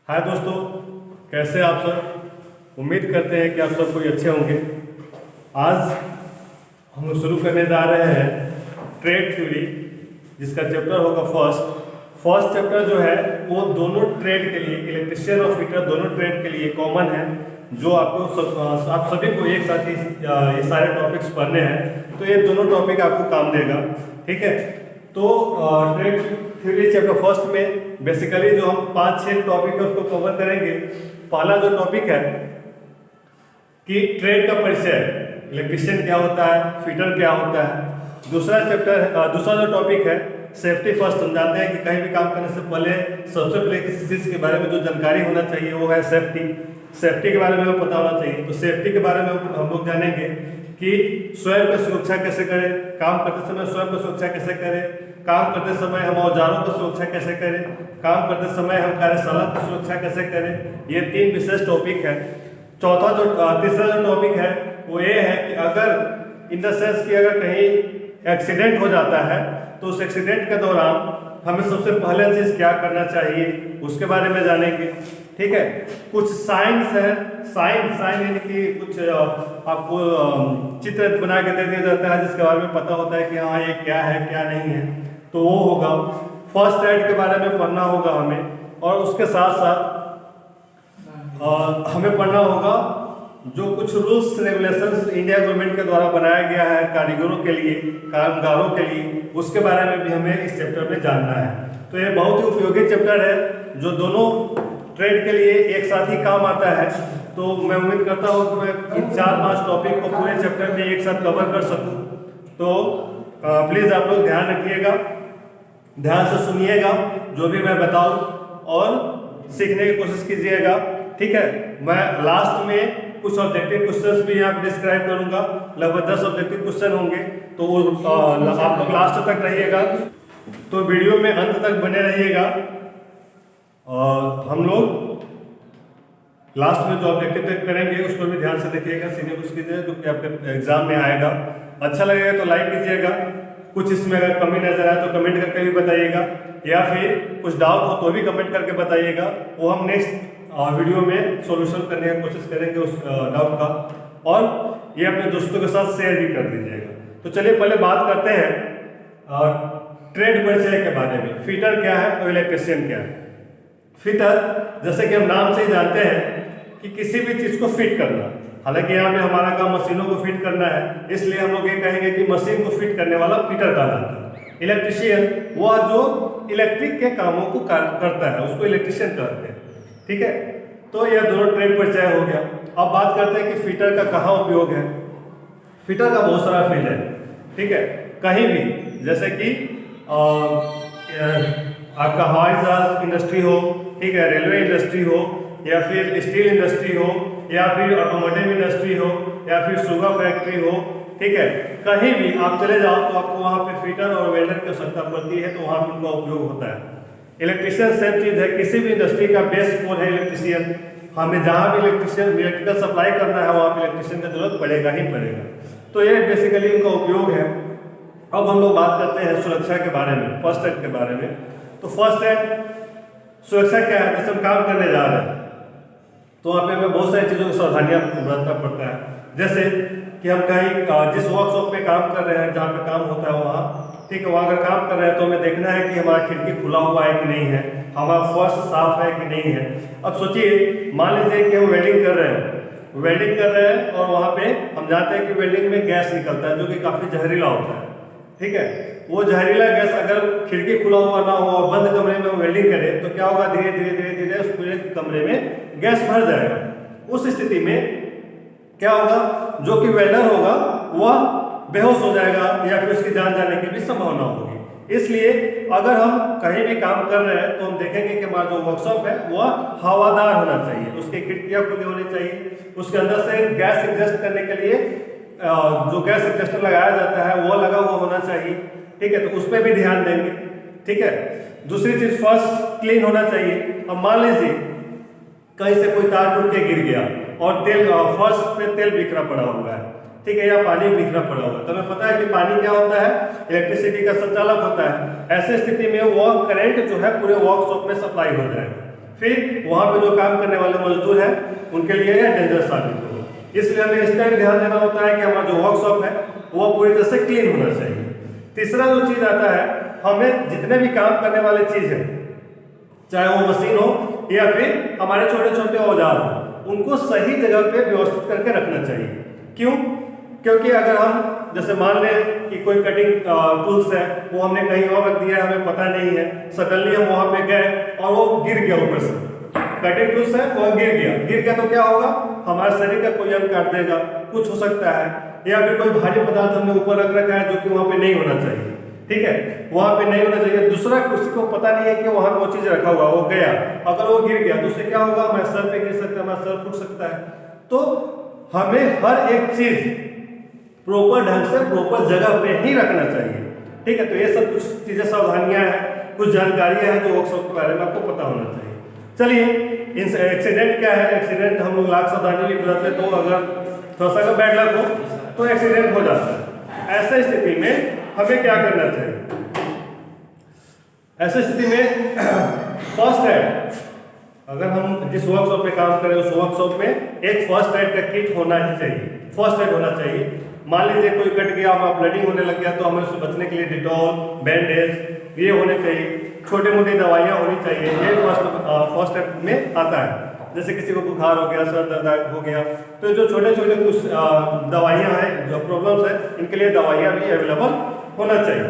हाय दोस्तों, कैसे आप सब। उम्मीद करते हैं कि आप सब कोई अच्छे होंगे। आज हम शुरू करने जा रहे हैं ट्रेड थ्योरी, जिसका चैप्टर होगा फर्स्ट चैप्टर जो है वो दोनों ट्रेड के लिए, इलेक्ट्रिशियन और फिटर दोनों ट्रेड के लिए कॉमन है, जो आप सभी को एक साथ ही ये सारे टॉपिक्स पढ़ने हैं। तो ये दोनों टॉपिक आपको काम देगा, ठीक है। तो ट्रेड थ्योरी चैप्टर फर्स्ट में बेसिकली जो हम 5-6 टॉपिक है उसको कवर करेंगे। पहला जो टॉपिक है कि ट्रेड का परिचय, इलेक्ट्रिशियन क्या होता है, फिटर क्या होता है। दूसरा जो टॉपिक है सेफ्टी फर्स्ट। हम जानते हैं कि कहीं भी काम करने से पहले सबसे पहले किसी चीज़ के बारे में जो जानकारी होना चाहिए वो है सेफ्टी के बारे में हमें पता होना चाहिए। तो सेफ्टी के बारे में हम लोग जानेंगे कि स्वयं की सुरक्षा कैसे करें, काम करते समय स्वयं की सुरक्षा कैसे करें, काम करते समय हम औजारों की सुरक्षा कैसे करें, काम करते समय हम कार्यशाला की सुरक्षा कैसे करें। ये 3 विशेष टॉपिक है। तीसरा जो टॉपिक है वो ये है कि अगर इन द सेंस कि अगर कहीं एक्सीडेंट हो जाता है तो उस एक्सीडेंट के दौरान हमें सबसे पहले चीज़ क्या करना चाहिए उसके बारे में जानेंगे, ठीक है। कुछ साइंस है, साइन यानी कि कुछ आपको चित्र बना के दे दिया जाता है जिसके बारे में पता होता है कि हाँ ये क्या है क्या नहीं है, तो वो होगा। फर्स्ट एड के बारे में पढ़ना होगा हमें, और उसके साथ साथ हमें पढ़ना होगा जो कुछ रूल्स रेगुलेशंस इंडिया गवर्नमेंट के द्वारा बनाया गया है कारीगरों के लिए, कामगारों के लिए, उसके बारे में भी हमें इस चैप्टर में जानना है। तो ये बहुत ही उपयोगी चैप्टर है जो दोनों ट्रेड के लिए एक साथ ही काम आता है। तो मैं उम्मीद करता हूँ कि मैं इन 4-5 टॉपिक को पूरे चैप्टर में एक साथ कवर कर सकूँ। तो प्लीज़ आप लोग ध्यान रखिएगा, ध्यान से सुनिएगा जो भी मैं बताऊँ, और सीखने की कोशिश कीजिएगा, ठीक है। मैं लास्ट में कुछ ऑब्जेक्टिव क्वेश्चंस भी यहाँ पे डिस्क्राइब करूँगा। लगभग 10 ऑब्जेक्टिव क्वेश्चन होंगे, तो आप लोग लास्ट तक रहिएगा, तो वीडियो में अंत तक बने रहिएगा। और हम लोग लास्ट में जो ऑब्जेक्टिव तक करेंगे उसको भी ध्यान से देखिएगा, सीधे कुछ कीजिए जो कि आपके एग्जाम में आएगा। अच्छा लगेगा तो लाइक कीजिएगा, कुछ इसमें अगर कमी नजर आए तो कमेंट करके भी बताइएगा, या फिर कुछ डाउट हो तो भी कमेंट करके बताइएगा। वो हम नेक्स्ट वीडियो में सॉल्यूशन करने की कोशिश करेंगे उस डाउट का, और ये अपने दोस्तों के साथ शेयर भी कर दीजिएगा। तो चलिए पहले बात करते हैं ट्रेड परिचय के बारे में। फिटर क्या है और इलेक्ट्रिशियन क्या है। फिटर, जैसे कि हम नाम से ही जानते हैं कि किसी भी चीज़ को फिट करना। हालांकि यहाँ पे हमारा काम मशीनों को फिट करना है, इसलिए हम लोग ये कहेंगे कि मशीन को फिट करने वाला फिटर कहलाता है। इलेक्ट्रिशियन वह जो इलेक्ट्रिक के कामों को करता है उसको इलेक्ट्रिशियन कहते हैं, ठीक है। तो यह दोनों ट्रेड परिचय हो गया। अब बात करते हैं कि फिटर का कहाँ उपयोग है। फिटर का बहुत सारा फील्ड है, ठीक है। कहीं भी, जैसे कि आपका हवाई जहाज इंडस्ट्री हो, ठीक है, रेलवे इंडस्ट्री हो, या फिर स्टील इंडस्ट्री हो, या फिर ऑटोमोटिव इंडस्ट्री हो, या फिर शुगर फैक्ट्री हो, ठीक है। कहीं भी आप चले जाओ तो आपको वहाँ पे फिटर और वेल्डर की आवश्यकता पड़ती है, तो वहाँ पे उनका उपयोग होता है। इलेक्ट्रिशियन सेम चीज़ है, किसी भी इंडस्ट्री का बेस कोर है इलेक्ट्रिशियन। हमें जहाँ भी इलेक्ट्रिकल सप्लाई करना है वहाँ पे इलेक्ट्रिशियन की जरूरत पड़ेगा ही पड़ेगा। तो ये बेसिकली उनका उपयोग है। अब हम लोग बात करते हैं सुरक्षा के बारे में, फर्स्ट एड के बारे में। तो फर्स्ट एड सुरक्षा क्या है, जैसे हम काम करने जा रहे हैं तो वहाँ पे हमें बहुत सारी चीज़ों की सावधानियाँ बरतना पड़ता है। जैसे कि हम कहीं जिस वर्कशॉप पे काम कर रहे हैं, जहाँ पे काम होता है वहाँ, ठीक है, वहाँ अगर काम कर रहे हैं तो हमें देखना है कि हमारा खिड़की खुला हुआ है कि नहीं है, हमारा फर्श साफ है कि नहीं है। अब सोचिए, मान लीजिए कि हम वेल्डिंग कर रहे हैं और वहाँ पे हम जानते हैं कि वेल्डिंग में गैस निकलता है जो कि काफ़ी जहरीला होता है, ठीक है। वो जहरीला गैस अगर खिड़की खुला हुआ ना हो और बंद कमरे में हम वेल्डिंग करें तो क्या होगा, धीरे धीरे उस पूरे कमरे में गैस भर जाएगा। उस स्थिति में क्या होगा, जो कि वेल्डर होगा वह बेहोश हो जाएगा या फिर उसकी जान जाने की भी संभावना होगी। इसलिए अगर हम कहीं भी काम कर रहे हैं तो हम देखेंगे कि हमारा जो वर्कशॉप है वह हवादार होना चाहिए, उसकी खिड़कियाँ खुली होनी चाहिए, उसके अंदर से गैस एग्जस्ट करने के लिए जो गैस एग्जस्टर लगाया जाता है वो लगा हुआ होना चाहिए, ठीक है। तो उस पर भी ध्यान देंगे, ठीक है। दूसरी चीज, फर्श क्लीन होना चाहिए। अब मान लीजिए कहीं से कोई तार टूट के गिर गया और फर्श पे तेल बिखरा पड़ा हुआ है, ठीक है, या पानी बिखरा पड़ा हुआ है, तो हमें पता है कि पानी क्या होता है, इलेक्ट्रिसिटी का संचालक होता है। ऐसे स्थिति में वह करंट जो है पूरे वर्कशॉप में सप्लाई हो जाएगा। फिर वहाँ पे जो काम करने वाले मजदूर हैं उनके लिए यह डेंजर साबित होगा। इसलिए हमें इस टाइम ध्यान देना होता है कि हमारा जो वर्कशॉप है वो पूरी तरह से क्लीन होना चाहिए। तीसरा जो चीज़ आता है, हमें जितने भी काम करने वाले चीज़ है, चाहे वो मशीन हो या फिर हमारे छोटे छोटे औजार हो, उनको सही जगह पे व्यवस्थित करके रखना चाहिए। क्यों? क्योंकि अगर हम जैसे मान लें कि कोई कटिंग टूल्स है वो हमने कहीं और रख दिया है, हमें पता नहीं है, सडनली हम वहाँ पे गए और वो गिर गया, ऊपर से कटिंग टूल्स है वो गिर गया तो क्या होगा, हमारे शरीर का कोई अंग काट देगा, कुछ हो सकता है। या फिर कोई भारी पदार्थ हमने ऊपर रख रखा है जो कि वहाँ पे नहीं होना चाहिए, ठीक है, वहाँ पे नहीं होना चाहिए। दूसरा किसी को पता नहीं है कि वहाँ पे वो चीज़ रखा हुआ, वो गया, अगर वो गिर गया तो उससे क्या होगा, हमारे सर पे गिर सकता है, हमारा सर फूट सकता है। तो हमें हर एक चीज़ प्रॉपर ढंग से प्रॉपर जगह पे ही रखना चाहिए, ठीक है। तो ये सब कुछ चीज़ें सावधानियां हैं, कुछ जानकारियां हैं जो वर्कशॉप के बारे में आपको पता होना चाहिए। चलिए, एक्सीडेंट क्या है? एक्सीडेंट हम लोग लाख सावधानी भी बरतते तो अगर थोड़ा सा बैड लक हो तो एक्सीडेंट हो जाता है। ऐसे स्थिति में हमें क्या करना चाहिए? ऐसी स्थिति में फर्स्ट एड, अगर हम जिस वर्कशॉप पे काम करें उस वर्कशॉप में एक फर्स्ट एड का किट होना ही चाहिए, फर्स्ट एड होना चाहिए। मान लीजिए कोई कट गया, हमारा ब्लडिंग होने लग गया, तो हमें उससे बचने के लिए डिटॉल, बैंडेज ये होने चाहिए, छोटी मोटी दवाइयाँ होनी चाहिए। ये फर्स्ट एड में आता है। जैसे किसी को बुखार हो गया, सर दर्द हो गया, तो जो छोटे छोटे कुछ दवाइयाँ हैं, जो प्रॉब्लम्स हैं, इनके लिए दवाइयाँ भी अवेलेबल होना चाहिए।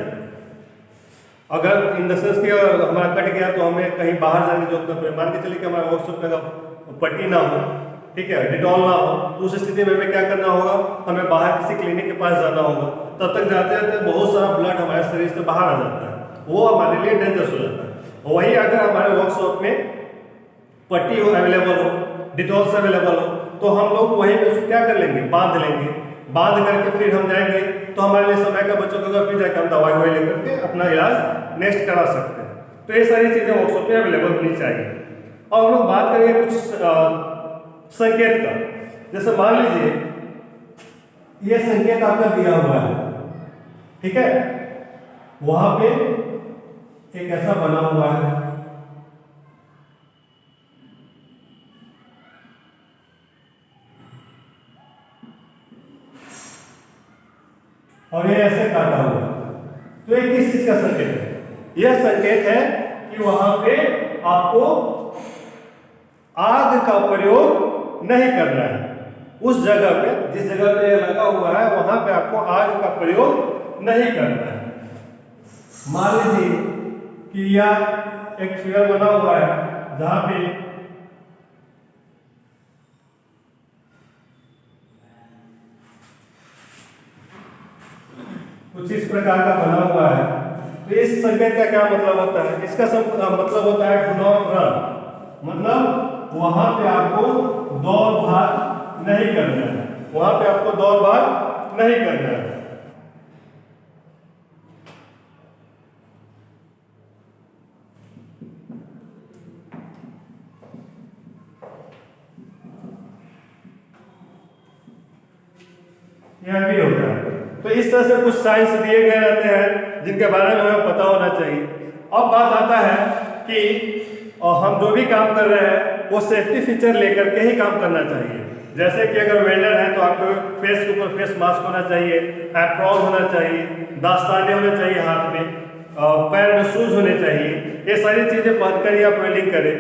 अगर इन द सेंस कि हमारा कट गया तो हमें कहीं बाहर जाने की जरूरत नहीं, मान के चलिए कि हमारा वर्कशॉप में पट्टी ना हो, ठीक है, डिटॉल ना हो, तो उस स्थिति में हमें क्या करना होगा, हमें बाहर किसी क्लिनिक के पास जाना होगा। तब तक जाते जाते बहुत सारा ब्लड हमारे शरीर से बाहर आ जाता है, वो हमारे लिए डेंजरस हो जाता है। वही अगर हमारे वर्कशॉप में पट्टी हो, अवेलेबल हो, डिटॉल्स अवेलेबल हो, तो हम लोग वहीं पे उसको क्या कर लेंगे, बांध लेंगे। बांध करके फिर हम जाएंगे तो हमारे लिए समय का बचत होगा, फिर जाकर हम दवाई ववाई लेकर के अपना इलाज नेक्स्ट करा सकते हैं। तो ये सारी चीज़ें वर्कशॉप में अवेलेबल होनी चाहिए। और हम लोग बात करेंगे कुछ संकेत का। जैसे मान लीजिए ये संकेत आपका दिया हुआ है, ठीक है, वहां पे एक ऐसा बना हुआ है, और ये ऐसे काटा हुआ है, तो ये किस चीज का संकेत है? यह संकेत है कि वहां पे आपको आग का प्रयोग नहीं करना है। उस जगह पे, जिस जगह पे लगा हुआ है, वहां पे आपको आग का प्रयोग नहीं करना है। मान लीजिए कि यह एक फिगर बना हुआ है जहां पे कुछ इस प्रकार का बना हुआ है, तो इस संकेत का क्या मतलब होता है? इसका मतलब होता है डू नॉट रन, मतलब वहां पे आपको दौड़ भाग नहीं करना है, वहां पे आपको दौड़ भाग नहीं करना है। यह भी होता है। तो इस तरह से कुछ साइंस दिए गए रहते हैं जिनके बारे में हमें पता होना चाहिए। अब बात आता है कि हम जो भी काम कर रहे हैं वो सेफ्टी फीचर लेकर के ही काम करना चाहिए। जैसे कि अगर वेल्डर है तो आपको फेस के ऊपर फेस मास्क होना चाहिए, एप्रॉन होना चाहिए, दस्ताने होने चाहिए हाथ में, पैर में शूज होने चाहिए। ये सारी चीज़ें पहनकर ही आप वेल्डिंग करें।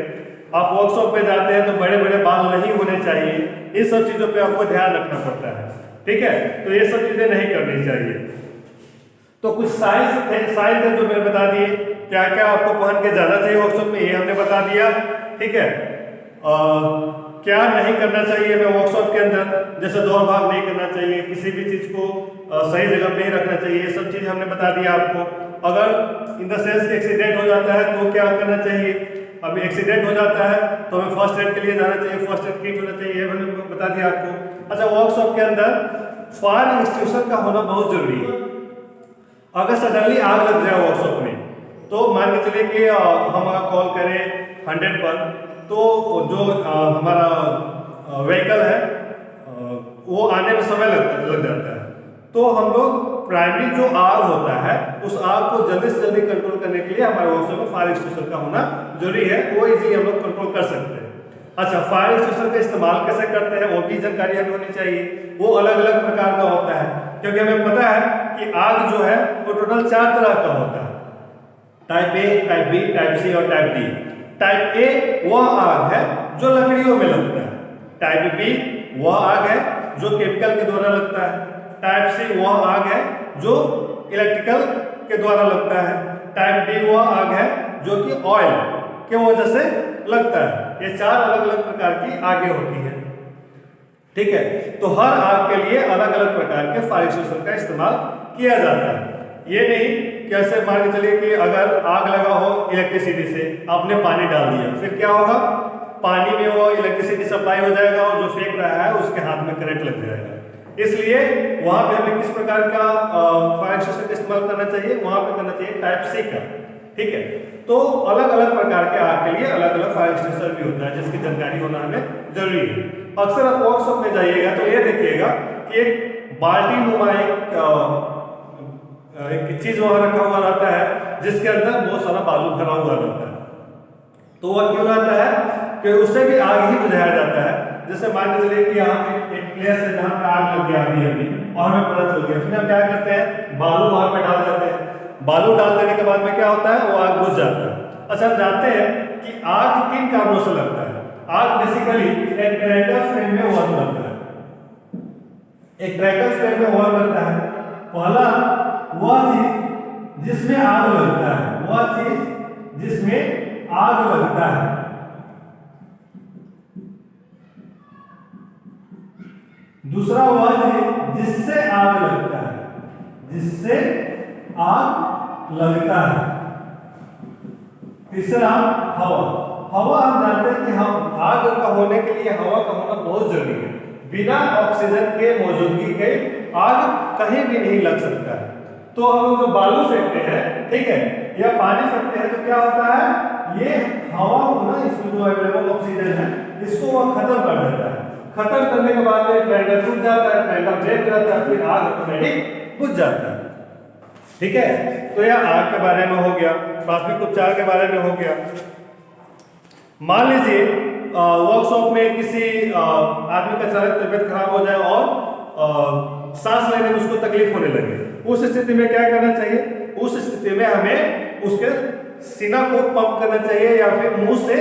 आप वर्कशॉप पे जाते हैं तो बड़े बड़े बाल नहीं होने चाहिए, इन सब चीज़ों पे आपको ध्यान रखना पड़ता है, ठीक है। तो ये सब चीज़ें नहीं करनी चाहिए। तो कुछ साइंस है जो मैंने बता दिए, क्या क्या आपको पहन के जाना चाहिए वर्कशॉप में, ये हमने बता दिया, ठीक है। क्या नहीं करना चाहिए हमें वर्कशॉप के अंदर, जैसे दौड़ भाग नहीं करना चाहिए, किसी भी चीज़ को सही जगह पे ही रखना चाहिए, ये सब चीज़ हमने बता दिया आपको। अगर इन द सेंस एक्सीडेंट हो जाता है तो क्या करना चाहिए? अभी एक्सीडेंट हो जाता है तो हमें फर्स्ट एड के लिए जाना चाहिए, फर्स्ट एड किट होना चाहिए, ये मैंने बता दिया आपको। अच्छा, वर्कशॉप के अंदर फायर एक्सटिंग्विशर का होना बहुत जरूरी है। अगर सडनली आग लग जाए वर्कशॉप में, तो मान के चलिए कि हम अगर कॉल करें 100 पर, तो जो हमारा व्हीकल है वो आने में समय लग जाता है, तो हम लोग प्राइमरी जो आग होता है उस आग को जल्दी से जल्दी कंट्रोल करने के लिए हमारे वर्कशॉप में फायर एक्सटिंग्विशर का होना जरूरी है, वो इजीली हम लोग कंट्रोल कर सकते हैं। अच्छा, फायर एक्सटिंग्विशर का इस्तेमाल कैसे करते हैं वो भी जानकारी हमें होनी चाहिए। वो अलग अलग प्रकार का होता है, क्योंकि हमें पता है कि आग जो है वो टोटल 4 तरह का होता है, type A, type B, type C और टाइप डी। टाइप ए वह आग है जो लकड़ियों में लगता है, टाइप बी वह आग है जो केमिकल के द्वारा लगता है, टाइप सी वह आग है जो इलेक्ट्रिकल के द्वारा लगता है, टाइप डी वह आग है जो कि ऑयल के वजह से लगता है। ये 4 अलग अलग प्रकार की आगे होती है, ठीक है। तो हर आग के लिए अलग अलग प्रकार के फायर एक्सटिंग्विशर का इस्तेमाल किया जाता है। ये नहीं कि ऐसे मान के चलिए कि अगर आग लगा हो इलेक्ट्रिसिटी से, आपने पानी डाल दिया, फिर क्या होगा, पानी में वो इलेक्ट्रिसिटी सप्लाई हो जाएगा और जो फेंक रहा है उसके हाथ में करंट लग जाएगा। इसलिए वहां पे हमें किस प्रकार का फायर एक्सटिंग्विशर का इस्तेमाल करना चाहिए, वहां पे करना चाहिए टाइप सी का, ठीक है। तो अलग अलग प्रकार के आग के लिए अलग अलग फायर एक्सटिंग्विशर भी होता है, जिसकी जानकारी होना हमें जरूरी है। अक्सर आप वर्कशॉप में जाइएगा तो ये देखिएगा कि एक बाल्टी नुमा एक चीज वहां रखा हुआ रहता है जिसके अंदर बहुत सारा बालू भरा हुआ रहता है। तो वह क्यों रहता है कि उससे भी आग ही बुझाया जाता है। जैसे मान के चलिए कि यहाँ पे एक प्लेस है जहाँ पे आग लग गया अभी और हमें पता चल गया, फिर हम क्या करते हैं, बालू वहां पे डाल देते हैं। बालू डाल देने के बाद में क्या होता है, वो आग बुझ जाता है। अच्छा, हम जानते हैं कि आग किन कारणों से लगता है। आग बेसिकली एक क्रैकर फ्लेम में वर्क करता है, एक क्रैकर फ्लेम में वर्क करता है। पहला वह चीज जिसमें आग लगता है, वह चीज जिसमें आग लगता है, दूसरा वह चीज जिससे आग लगता है, जिससे आग लगता है, तीसरा हवा। हवा हम जानते हैं कि हम आग का होने के लिए हवा का होना बहुत जरूरी है। बिना ऑक्सीजन के मौजूदगी के आग कहीं भी नहीं लग सकता है। तो हम लोग जो बालू फेंकते हैं, ठीक है, या पानी फेंकते हैं, तो क्या होता है, ये हवा को ना, इसमें जो अवेलेबल ऑक्सीजन है इसको वह खत्म कर देता है। खत्म करने के बाद में ग्राइंडर टूट जाता है, ग्राइंडर ब्रेक जाता है, फिर आग ऑटोमेटिक बुझ जाता है, ठीक है। तो यह आग के बारे में हो गया, प्राथमिक उपचार के बारे में हो गया। मान लीजिए वर्कशॉप में किसी आदमी का अचानक तबियत खराब हो जाए और सांस लेने में उसको तकलीफ होने लगे, उस स्थिति में क्या करना चाहिए, उस स्थिति में हमें उसके सीना को पंप करना चाहिए या फिर मुंह से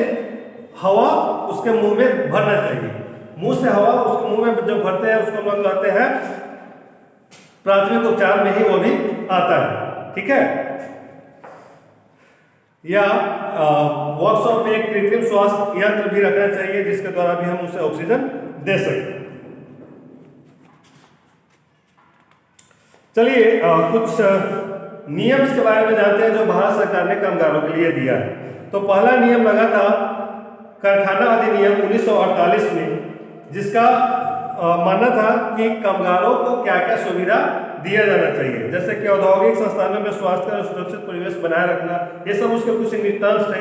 हवा उसके मुंह में भरना चाहिए। मुंह से हवा उसके मुंह में जब भरते हैं उसको हम कहते हैं प्राथमिक उपचार में ही वो भी आता है, ठीक है। या वर्कशॉप में एक कृत्रिम श्वास यंत्र भी रखना चाहिए जिसके द्वारा भी हम उसे ऑक्सीजन दे सकें। चलिए कुछ नियम के बारे में जानते हैं जो भारत सरकार ने कामगारों के लिए दिया है। तो पहला नियम लगा था कारखाना अधिनियम 1948 में, जिसका मानना था कि कामगारों को क्या क्या सुविधा दिया जाना चाहिए, जैसे कि औद्योगिक संस्थानों में स्वास्थ्य और सुरक्षित परिवेश बनाए रखना, ये सब उसके कुछ टर्म्स थे।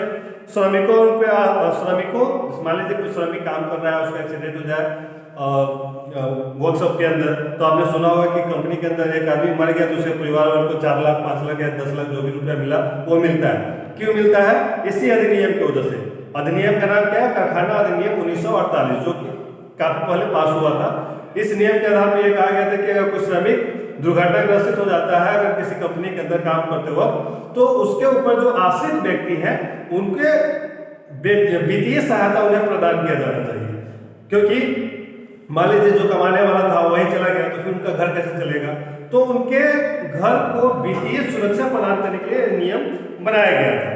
श्रमिकों पे श्रमिकों मान लीजिए कोई श्रमिक काम कर रहा है, उसका एक्सीडेंट हो जाए वर्कशॉप के अंदर, तो आपने सुना होगा कि कंपनी के अंदर एक आदमी मर गया तो उसे परिवार वालों को 4 लाख 5 लाख या 10 लाख जो भी रुपया मिला वो मिलता है। क्यों मिलता है, इसी अधिनियम की वजह से। अधिनियम का नाम क्या है, कारखाना अधिनियम 1948, जो कि काफी पहले पास हुआ था। इस नियम के आधार पर यह कहा गया था कि अगर कोई श्रमिक दुर्घटनाग्रस्त हो जाता है अगर किसी कंपनी के अंदर काम करते वक्त, तो उसके ऊपर जो आश्रित व्यक्ति हैं उनके वित्तीय सहायता उन्हें प्रदान किया जाना चाहिए। क्योंकि मान लीजिए जो कमाने वाला था वही चला गया तो फिर उनका घर कैसे चलेगा, तो उनके घर को वित्तीय सुरक्षा प्रदान करने के लिए नियम बनाया गया था।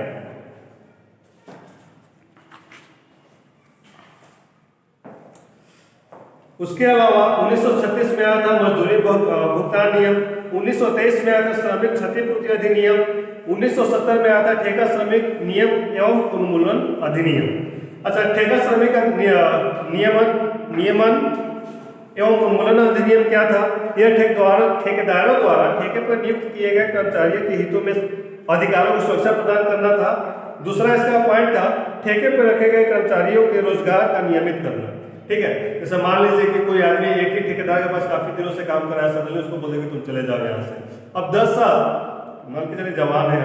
उसके अलावा 1936 में आया था मजदूरी भुगतान नियम, 1923 में आया था श्रमिक क्षतिपूर्ति अधिनियम, 1970 में आया था ठेका श्रमिक नियम एवं उन्मूलन अधिनियम। अच्छा, ठेका श्रमिक नियमन एवं उन्मूलन अधिनियम क्या था, यह ठेकेदारों द्वारा ठेके पर नियुक्त किए गए कर्मचारियों के हितों में अधिकारों को सुरक्षा प्रदान करना था। दूसरा इसका पॉइंट था ठेके पर रखे गए कर्मचारियों के रोजगार का नियमित करना। ठीक है। जैसे मान लीजिए कि कोई आदमी एक ही ठेकेदार के पास काफी दिनों से काम कर रहा है, सडनली उसको बोले कि तुम चले जाओ यहाँ से। अब 10 साल मान के चलिए जवान है,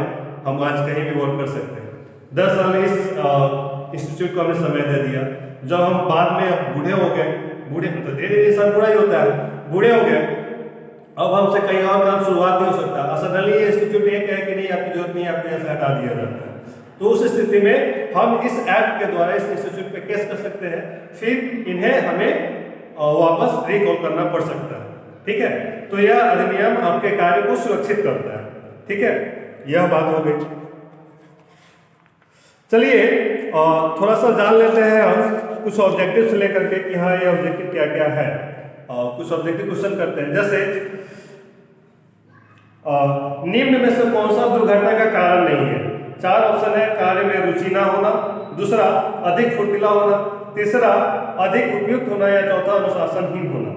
हम आज कहीं भी वर्क कर सकते हैं। 10 साल इस इंस्टीट्यूट को हमने समय दे दिया। जब हम बाद में अब बूढ़े हो गए, बूढ़े मतलब धीरे धीरे इंसान बूढ़ा ही होता है, बूढ़े हो गए, अब हमसे कहीं और काम शुरुआत नहीं हो सकता। सडनली ये इंस्टीट्यूट ये कहे कि नहीं आपकी जरूरत नहीं है, आपको यहाँ से हटा दिया जाता है। तो उस स्थिति में हम इस एक्ट के द्वारा इस इंस्टीट्यूट पे केस कर सकते हैं, फिर इन्हें हमें वापस रिकॉल करना पड़ सकता है। ठीक है, तो यह अधिनियम आपके कार्य को सुरक्षित करता है। ठीक है, यह बात हो गई। चलिए थोड़ा सा जान लेते हैं हम कुछ ऑब्जेक्टिव से लेकर के कि हाँ ये ऑब्जेक्टिव क्या क्या है। कुछ ऑब्जेक्टिव क्वेश्चन करते हैं, जैसे निम्न में से कौन सा दुर्घटना का कारण नहीं है। 4 ऑप्शन है, कार्य में रुचि ना होना, दूसरा अधिक फुर्तीला होना, तीसरा अधिक उपयुक्त होना, या चौथा अनुशासनहीन होना।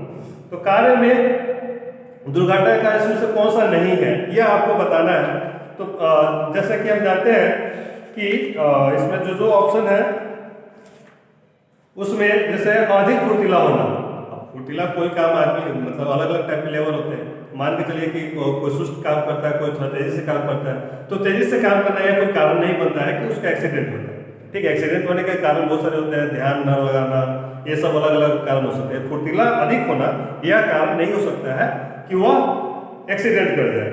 तो कार्य में दुर्घटना का इसमें से कौन सा नहीं है यह आपको बताना है। तो जैसा कि हम जानते हैं कि इसमें जो ऑप्शन है उसमें जैसे अधिक फुर्तीला होना, फुर्तीला कोई काम आदमी मतलब अलग अलग टाइप के लेवल होते हैं। मान के चलिए कि कोई सुस्त काम करता है, कोई थोड़ा तेजी से काम करता है, तो तेजी से काम करना यह कोई कारण नहीं बनता है कि उसका एक्सीडेंट होता है। ठीक है, एक्सीडेंट होने के कारण बहुत सारे होते हैं, ध्यान न लगाना, ये सब अलग अलग कारण हो सकते हैं। फुर्तीला अधिक होना यह कारण नहीं हो सकता है कि वह एक्सीडेंट कर जाए।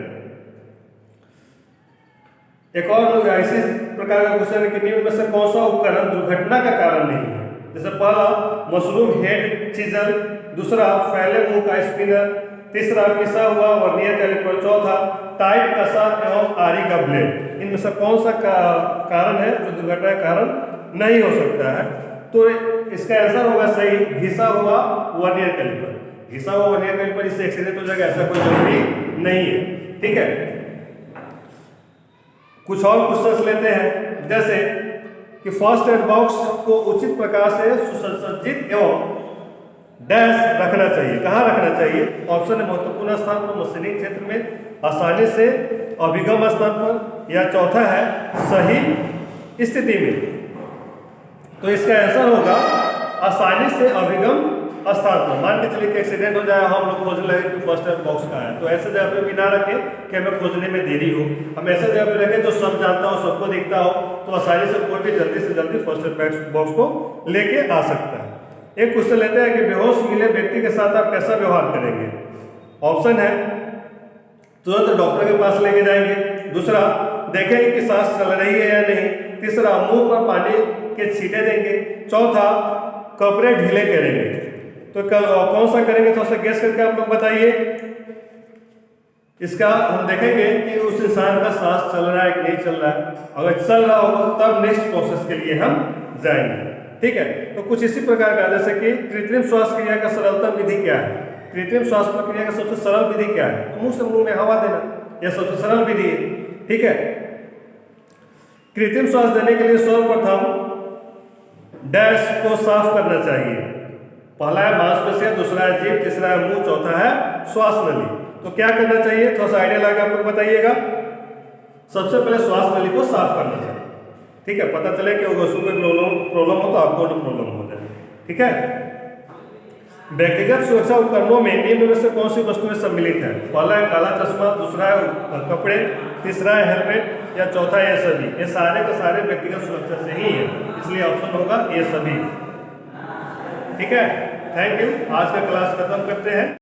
एक और इसी प्रकार का क्वेश्चन है कि निम्न में से कौन सा उपकरण दुर्घटना का कारण नहीं है। जैसे पहला मशरूम हेड चिजल, दूसरा फैले मुंह का स्पिनर, तीसरा पिसा हुआ वर्नियर कैलिपर, चौथा टाइट कसा एवं आरी का ब्लेड। इनमें से कौन सा कारण है जो दुर्घटना का कारण नहीं हो सकता है। तो इसका आंसर होगा सही, घिसा हुआ वर्नियर कैलिपर। घिसा हुआ वर्नियर कैलिपर इससे एक्सीडेंट हो जाएगा ऐसा कोई जरूरी नहीं है। ठीक है, कुछ और क्वेश्चंस लेते हैं, जैसे कि फर्स्ट एड बॉक्स को उचित प्रकार से सुसज्जित एवं डैश रखना चाहिए। कहाँ रखना चाहिए? ऑप्शन है महत्वपूर्ण स्थान पर, मशीनिंग क्षेत्र में, आसानी से अभिगम स्थान पर, या चौथा है सही स्थिति में। तो इसका आंसर होगा आसानी से अभिगम स्थान पर। मान के चलिए कि एक्सीडेंट हो जाए, हम लोग खोजने लगे कि फर्स्ट एड बॉक्स कहाँ है, तो ऐसे जगह पे भी ना रखें कि हमें खोजने में देरी हो। हम ऐसे जगह पे रखें जो सब जानता हो, सबको दिखता हो, तो आसानी से कोई भी जल्दी से जल्दी फर्स्ट एड बॉक्स को लेके आ सकता है। एक क्वेश्चन लेते हैं कि बेहोश मिले व्यक्ति के साथ आप कैसा व्यवहार करेंगे। ऑप्शन है तुरंत डॉक्टर के पास लेके जाएंगे, दूसरा देखेंगे कि सांस चल रही है या नहीं, तीसरा मुंह पर पानी के छींटे देंगे, चौथा कपड़े ढीले करेंगे। तो कौन सा करेंगे, थोड़ा सा गेस करके आप लोग बताइए। इसका हम देखेंगे कि उस इंसान का सांस चल रहा है कि नहीं चल रहा है। अगर चल रहा होगा तब नेक्स्ट प्रोसेस के लिए हम जाएंगे। ठीक है, तो कुछ इसी प्रकार का, जैसे कि कृत्रिम श्वास क्रिया का सरलतम विधि क्या है। कृत्रिम श्वास प्रक्रिया का सबसे सरल विधि क्या है? तो मुंह से मुंह में हवा देना, यह सबसे सरल विधि है। ठीक है, कृत्रिम श्वास देने के लिए सर्वप्रथम डैश को साफ करना चाहिए। पहला है मांसपेशियां, दूसरा है जीभ, तीसरा है मुंह, चौथा है श्वास नली। तो क्या करना चाहिए, थोड़ा सा आइडिया लगा आप लोग बताइएगा। सबसे पहले श्वास नली को साफ करना चाहिए। ठीक है, पता चले कि उसको कोई प्रॉब्लम हो तो आपको प्रॉब्लम हो जाए। ठीक है, व्यक्तिगत सुरक्षा उपकरणों में निम्न में से कौन सी वस्तुएं सम्मिलित है। पहला है काला चश्मा, दूसरा है कपड़े, तीसरा है हेलमेट, या चौथा है सभी। ये सारे के सारे व्यक्तिगत सुरक्षा से ही है, इसलिए ऑप्शन होगा ये सभी। ठीक है, थैंक यू। आज का क्लास खत्म करते हैं।